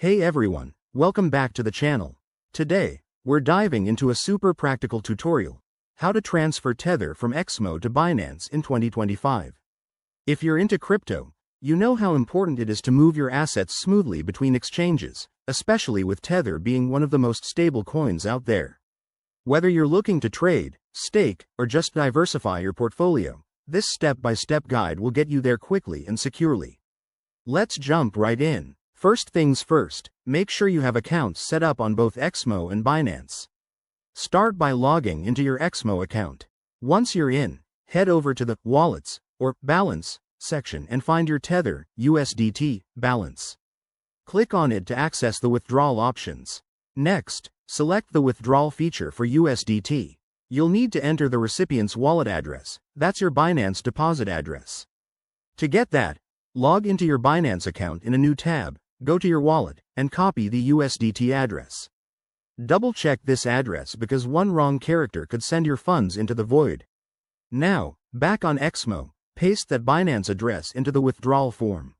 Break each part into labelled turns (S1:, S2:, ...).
S1: Hey everyone, welcome back to the channel. Today, we're diving into a super practical tutorial, how to transfer Tether from XMO to Binance in 2025. If you're into crypto, you know how important it is to move your assets smoothly between exchanges, especially with Tether being one of the most stable coins out there. Whether you're looking to trade, stake, or just diversify your portfolio, this step-by-step guide will get you there quickly and securely. Let's jump right in. First things first, make sure you have accounts set up on both XMO and Binance. Start by logging into your XMO account. Once you're in, head over to the Wallets or Balance section and find your Tether USDT balance. Click on it to access the withdrawal options. Next, select the withdrawal feature for USDT. You'll need to enter the recipient's wallet address, that's your Binance deposit address. To get that, log into your Binance account in a new tab, go to your wallet, and copy the USDT address. Double-check this address because one wrong character could send your funds into the void. Now, back on XMO, paste that Binance address into the withdrawal form.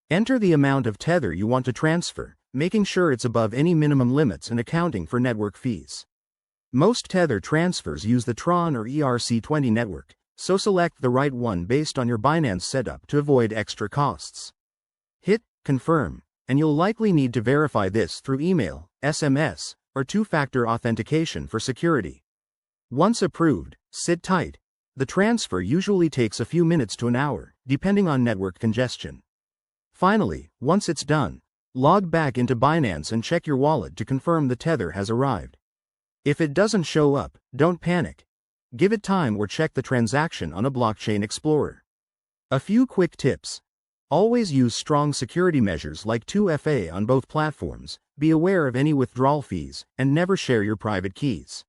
S1: Enter the amount of Tether you want to transfer, making sure it's above any minimum limits and accounting for network fees. Most Tether transfers use the Tron or ERC20 network, so select the right one based on your Binance setup to avoid extra costs. Hit Confirm, and you'll likely need to verify this through email, SMS, or two-factor authentication for security. Once approved, sit tight. The transfer usually takes a few minutes to an hour, depending on network congestion. Finally, once it's done, log back into Binance and check your wallet to confirm the Tether has arrived. If it doesn't show up, don't panic. Give it time or check the transaction on a blockchain explorer. A few quick tips. Always use strong security measures like 2FA on both platforms, be aware of any withdrawal fees, and never share your private keys.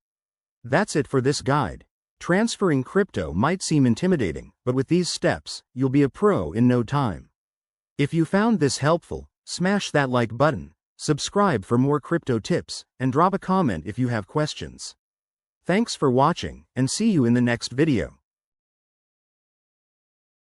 S1: That's it for this guide. Transferring crypto might seem intimidating, but with these steps, you'll be a pro in no time. If you found this helpful, smash that like button, subscribe for more crypto tips, and drop a comment if you have questions. Thanks for watching, and see you in the next video.